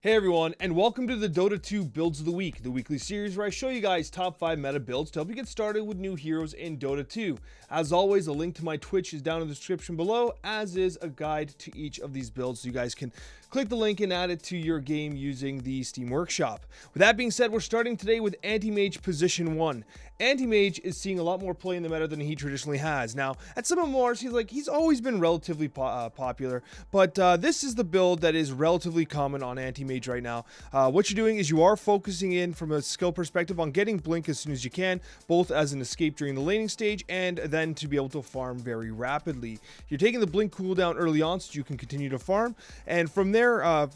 Hey everyone, and welcome to the Dota 2 Builds of the Week, the weekly series where I show you guys top 5 meta builds to help you get started with new heroes in Dota 2. As always, a link to my Twitch is down in the description below, as is a guide to each of these builds, so you guys can click the link and add it to your game using the Steam Workshop. With that being said, we're starting today with Anti-Mage Position 1. Anti-Mage is seeing a lot more play in the meta than he traditionally has. Now, at some MMORs, he's always been relatively popular, but this is the build that is relatively common on Anti-Mage right now. What you're doing is you are focusing in from a skill perspective on getting Blink as soon as you can, both as an escape during the laning stage and then to be able to farm very rapidly. You're taking the Blink cooldown early on so you can continue to farm, and from there,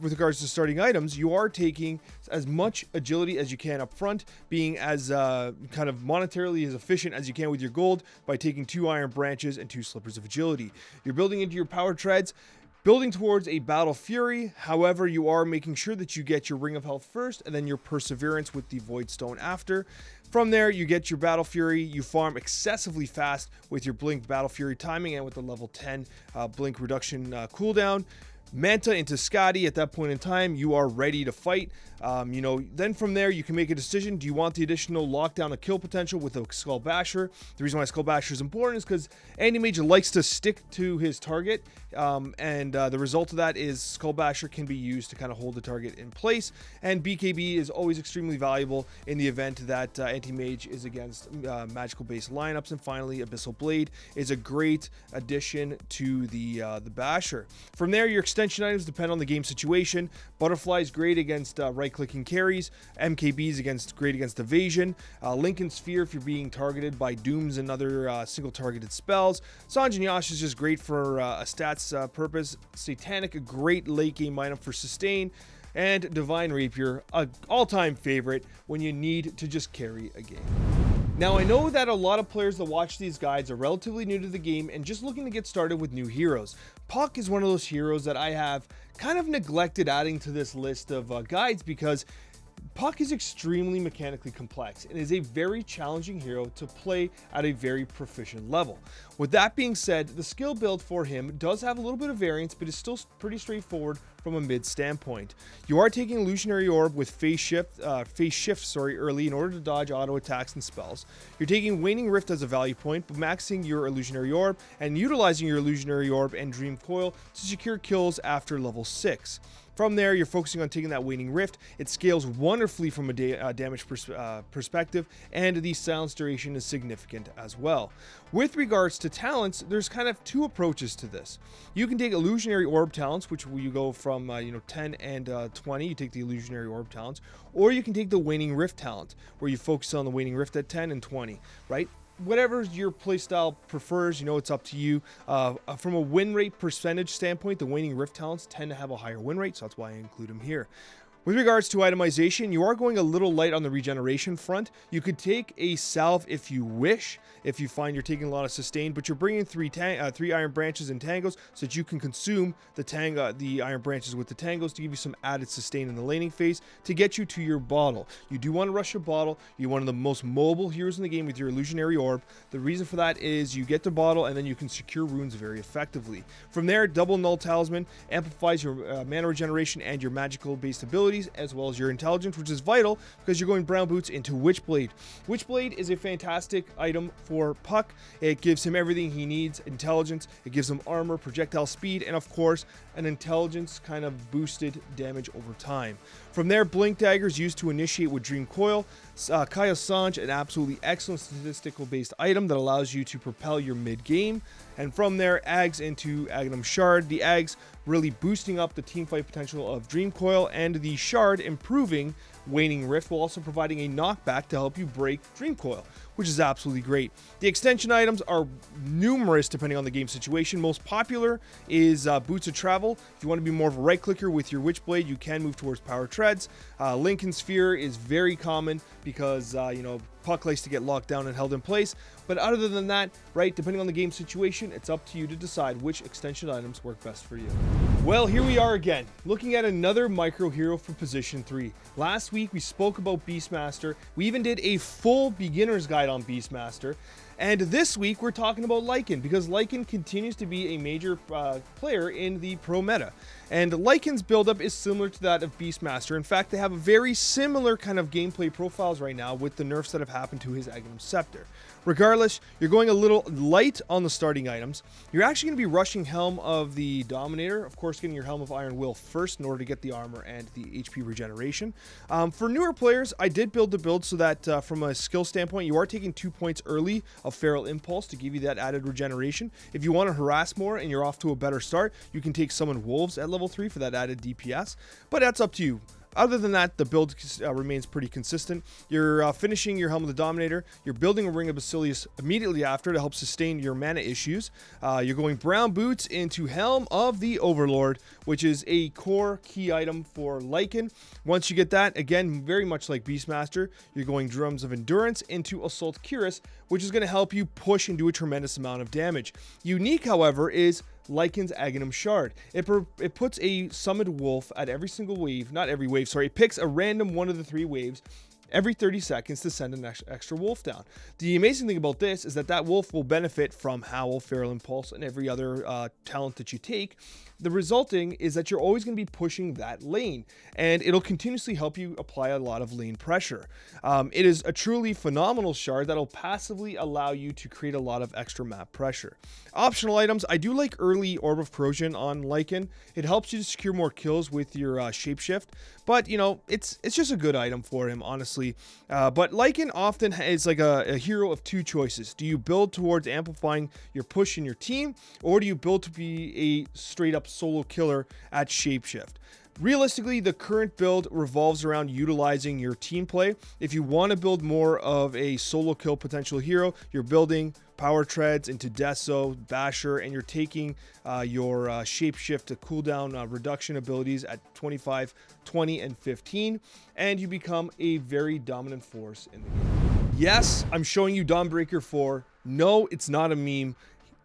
with regards to starting items, you are taking as much agility as you can up front, being as kind of monetarily as efficient as you can with your gold by taking 2 iron branches and 2 slippers of agility. You're building into your power treads, building towards a Battle Fury. However, you are making sure that you get your Ring of Health first and then your Perseverance with the Void Stone after. From there, you get your Battle Fury. You farm excessively fast with your Blink Battle Fury timing and with the level 10 Blink reduction cooldown. Manta into Scotty. At that point in time, you are ready to fight. Then from there, you can make a decision. Do you want the additional lockdown of kill potential with a Skull Basher? The reason why Skull Basher is important is because Anti-Mage likes to stick to his target, and the result of that is Skull Basher can be used to kind of hold the target in place, and BKB is always extremely valuable in the event that Anti-Mage is against magical-based lineups. And finally, Abyssal Blade is a great addition to the Basher. From there, your extension items depend on the game situation. Butterfly is great against right-clicking carries. MKB is great against evasion. Lycan Sphere if you're being targeted by Dooms and other single-targeted spells. Sanjin Yash is just great for a stats purpose. Satanic, a great late-game item for sustain. And Divine Rapier, an all-time favorite when you need to just carry a game. Now, I know that a lot of players that watch these guides are relatively new to the game and just looking to get started with new heroes. Puck is one of those heroes that I have kind of neglected adding to this list of guides because Puck is extremely mechanically complex and is a very challenging hero to play at a very proficient level. With that being said, the skill build for him does have a little bit of variance, but is still pretty straightforward from a mid standpoint. You are taking Illusionary Orb with phase shift early in order to dodge auto attacks and spells. You're taking Waning Rift as a value point, but maxing your Illusionary Orb and utilizing your Illusionary Orb and Dream Coil to secure kills after level 6. From there, you're focusing on taking that Waning Rift. It scales wonderfully from a damage perspective, and the silence duration is significant as well. With regards to talents, there's kind of 2 approaches to this. You can take Illusionary Orb talents, which you go from 10 and 20. You take the Illusionary Orb talents, or you can take the Waning Rift talent, where you focus on the Waning Rift at 10 and 20, right? Whatever your playstyle prefers, it's up to you. From a win rate percentage standpoint, the Waning Rift talents tend to have a higher win rate, so that's why I include them here. With regards to itemization, you are going a little light on the regeneration front. You could take a salve if you wish, if you find you're taking a lot of sustain, but you're bringing 3 iron branches and tangos so that you can consume the iron branches with the tangos to give you some added sustain in the laning phase to get you to your bottle. You do want to rush your bottle. You're one of the most mobile heroes in the game with your Illusionary Orb. The reason for that is you get the bottle and then you can secure runes very effectively. From there, double Null Talisman amplifies your mana regeneration and your magical based abilities, as well as your intelligence, which is vital because you're going Brown Boots into Witchblade. Witchblade is a fantastic item for Puck. It gives him everything he needs: intelligence, it gives him armor, projectile speed, and of course an intelligence kind of boosted damage over time. From there, Blink Dagger is used to initiate with Dream Coil. Kaya Sanj, an absolutely excellent statistical based item that allows you to propel your mid game. And from there, Ags into Aghanim Shard. The Ags really boosting up the teamfight potential of Dream Coil, and the Shard improving Waning Rift while also providing a knockback to help you break Dream Coil, which is absolutely great. The extension items are numerous depending on the game situation. Most popular is Boots of Travel. If you want to be more of a right clicker with your Witchblade, you can move towards Power Treads. Lycan Sphere is very common because Puck likes to get locked down and held in place. But other than that, right, depending on the game situation, it's up to you to decide which extension items work best for you. Well, here we are again, looking at another micro hero for position 3. Last week we spoke about Beastmaster. We even did a full beginner's guide on Beastmaster. And this week we're talking about Lycan, because Lycan continues to be a major player in the pro meta. And Lycan's buildup is similar to that of Beastmaster. In fact, they have a very similar kind of gameplay profiles right now with the nerfs that have happened to his Aghanim Scepter. Regardless, you're going a little light on the starting items. You're actually going to be rushing Helm of the Dominator, of course getting your Helm of Iron Will first in order to get the armor and the HP regeneration. For newer players, I did build the build so that from a skill standpoint, you are taking 2 points early of Feral Impulse to give you that added regeneration. If you want to harass more and you're off to a better start, you can take Summon Wolves at level 3 for that added DPS, but that's up to you. Other than that, the build remains pretty consistent. You're finishing your Helm of the Dominator. You're building a Ring of Basilius immediately after to help sustain your mana issues. You're going Brown Boots into Helm of the Overlord, which is a core key item for Lycan. Once you get that, again, very much like Beastmaster, you're going Drums of Endurance into Assault Cuirass, which is going to help you push and do a tremendous amount of damage. Unique, however, is Lycan's Aghanim Shard. It puts a summoned wolf at every single wave, not every wave, sorry, it picks a random one of the 3 waves every 30 seconds to send an extra wolf down. The amazing thing about this is that that wolf will benefit from Howl, Feral Impulse, and every other talent that you take. The resulting is that you're always going to be pushing that lane, and it'll continuously help you apply a lot of lane pressure. It is a truly phenomenal shard that'll passively allow you to create a lot of extra map pressure. Optional items, I do like early Orb of Corrosion on Lycan. It helps you to secure more kills with your Shapeshift, but you know, it's just a good item for him, honestly. But Lycan often is like a hero of 2 choices. Do you build towards amplifying your push in your team, or do you build to be a straight up solo killer at Shapeshift? Realistically, the current build revolves around utilizing your team play. If you want to build more of a solo kill potential hero, you're building Power Treads into Deso, Basher, and you're taking your Shapeshift to cooldown reduction abilities at 25, 20, and 15, and you become a very dominant force in the game. Yes, I'm showing you Dawnbreaker 4. No, it's not a meme.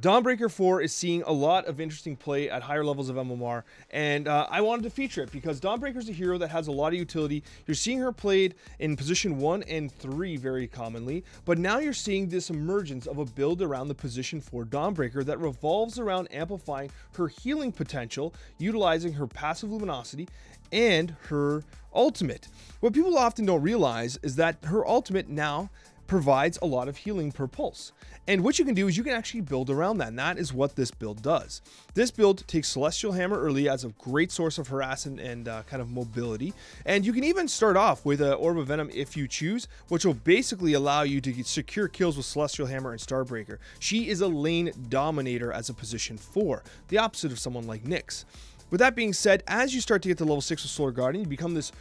Dawnbreaker 4 is seeing a lot of interesting play at higher levels of MMR, and I wanted to feature it because Dawnbreaker is a hero that has a lot of utility. You're seeing her played in position 1 and 3 very commonly, but now you're seeing this emergence of a build around the position 4 Dawnbreaker that revolves around amplifying her healing potential, utilizing her passive luminosity and her ultimate. What people often don't realize is that her ultimate now provides a lot of healing per pulse. And what you can do is you can actually build around that, and that is what this build does. This build takes Celestial Hammer early as a great source of harass and kind of mobility, and you can even start off with an Orb of Venom if you choose, which will basically allow you to secure kills with Celestial Hammer and Starbreaker. She is a lane dominator as a position 4, the opposite of someone like Nyx. With that being said, as you start to get to level 6 with Solar Guardian, you become this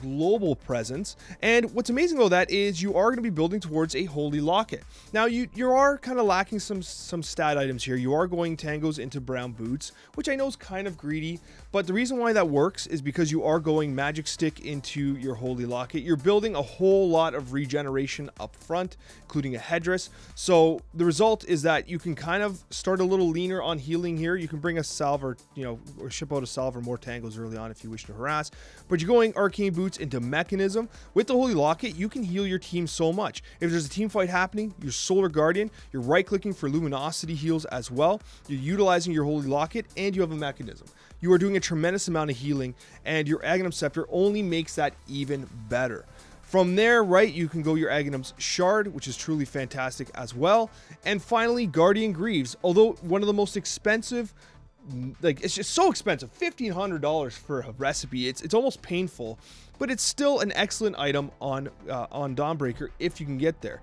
global presence, and what's amazing about that is you are going to be building towards a Holy Locket. Now you are kind of lacking some stat items here. You are going Tangos into Brown Boots, which I know is kind of greedy, but the reason why that works is because you are going Magic Stick into your Holy Locket. You're building a whole lot of regeneration up front, including a headdress, so the result is that you can kind of start a little leaner on healing here. You can bring a salve or ship out a salve or more Tangos early on if you wish to harass, but you're going Arcane Boots into Mechanism. With the Holy Locket, you can heal your team so much. If there's a team fight happening, you're Solar Guardian, you're right clicking for Luminosity heals as well, you're utilizing your Holy Locket, and you have a Mechanism. You are doing a tremendous amount of healing, and your Aghanim Scepter only makes that even better. From there, right, you can go your Aghanim's Shard, which is truly fantastic as well. And finally, Guardian Greaves. Although one of the most expensive, it's just so expensive, $1,500 for a recipe. It's almost painful, but it's still an excellent item on Dawnbreaker if you can get there.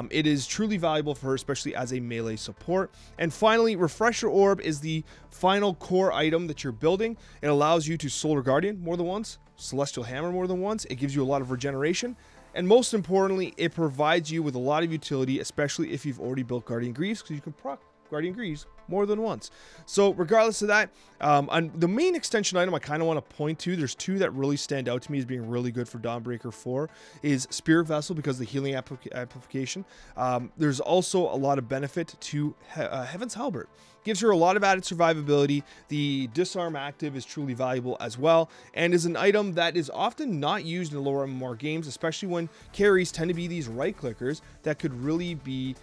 It is truly valuable for her, especially as a melee support. And finally, Refresher Orb is the final core item that you're building. It allows you to Solar Guardian more than once, Celestial Hammer more than once. It gives you a lot of regeneration, and most importantly, it provides you with a lot of utility, especially if you've already built Guardian Greaves, because you can proc Guardian Greaves more than once. So regardless of that, on the main extension item I kind of want to point to, there's two that really stand out to me as being really good for Dawnbreaker 4, is Spirit Vessel because of the healing amplification. There's also a lot of benefit to Heaven's Halberd. Gives her a lot of added survivability. The disarm active is truly valuable as well, and is an item that is often not used in lower MMR games, especially when carries tend to be these right clickers that could really be,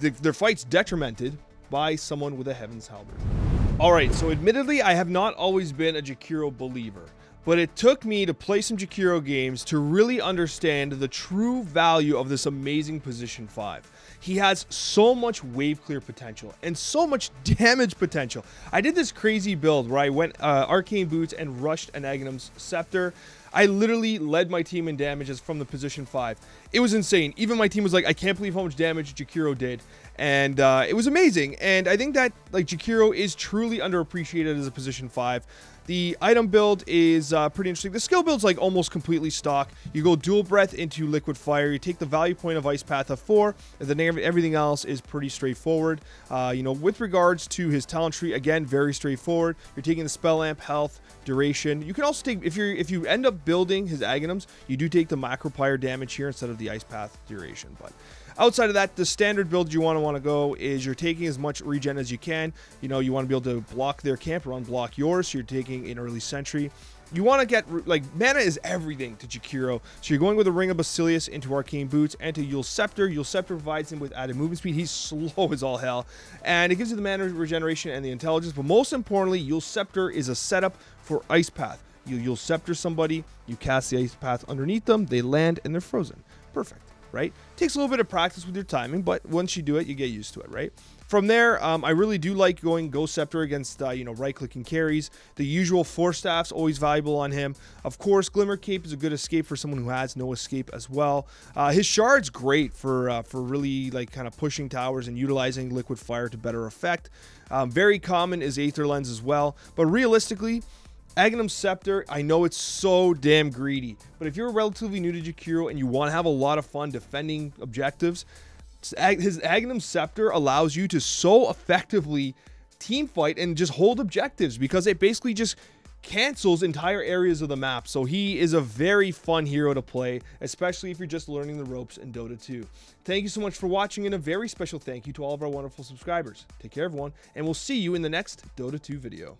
their fights detrimented by someone with a Heaven's Halberd. Alright, so admittedly, I have not always been a Jakiro believer, but it took me to play some Jakiro games to really understand the true value of this amazing position 5. He has so much wave clear potential and so much damage potential. I did this crazy build where I went Arcane Boots and rushed an Aghanim's Scepter. I literally led my team in damages from the position 5. It was insane. Even my team was like, I can't believe how much damage Jakiro did. And it was amazing. And I think that like Jakiro is truly underappreciated as a position 5. The item build is pretty interesting. The skill build's like almost completely stock. You go dual breath into liquid fire. You take the value point of ice path of 4, and then everything else is pretty straightforward. With regards to his talent tree, again, very straightforward. You're taking the spell amp, health, duration. You can also take, if you end up building his Aghanims, you do take the macropire damage here instead of the ice path duration. But outside of that, the standard build you want to go is you're taking as much regen as you can. You want to be able to block their camp or unblock yours. So you're taking an early sentry. You want to get, like, mana is everything to Jakiro. So you're going with a Ring of Basilius into Arcane Boots and to Yule Scepter. Yule Scepter provides him with added movement speed. He's slow as all hell. And it gives you the mana regeneration and the intelligence. But most importantly, Yule Scepter is a setup for Ice Path. You'll Scepter somebody, you cast the Ice Path underneath them, they land, and they're frozen. Perfect, right? Takes a little bit of practice with your timing, but once you do it, you get used to it, right? From there, I really do like going Ghost Scepter against, right-clicking carries. The usual Force Staff's always valuable on him. Of course, Glimmer Cape is a good escape for someone who has no escape as well. His Shard's great for really, like, kind of pushing towers and utilizing Liquid Fire to better effect. Very common is Aether Lens as well. But realistically, Aghanim's Scepter, I know it's so damn greedy, but if you're relatively new to Jakiro and you want to have a lot of fun defending objectives, his Aghanim's Scepter allows you to so effectively team fight and just hold objectives because it basically just cancels entire areas of the map. So he is a very fun hero to play, especially if you're just learning the ropes in Dota 2. Thank you so much for watching, and a very special thank you to all of our wonderful subscribers. Take care, everyone, and we'll see you in the next Dota 2 video.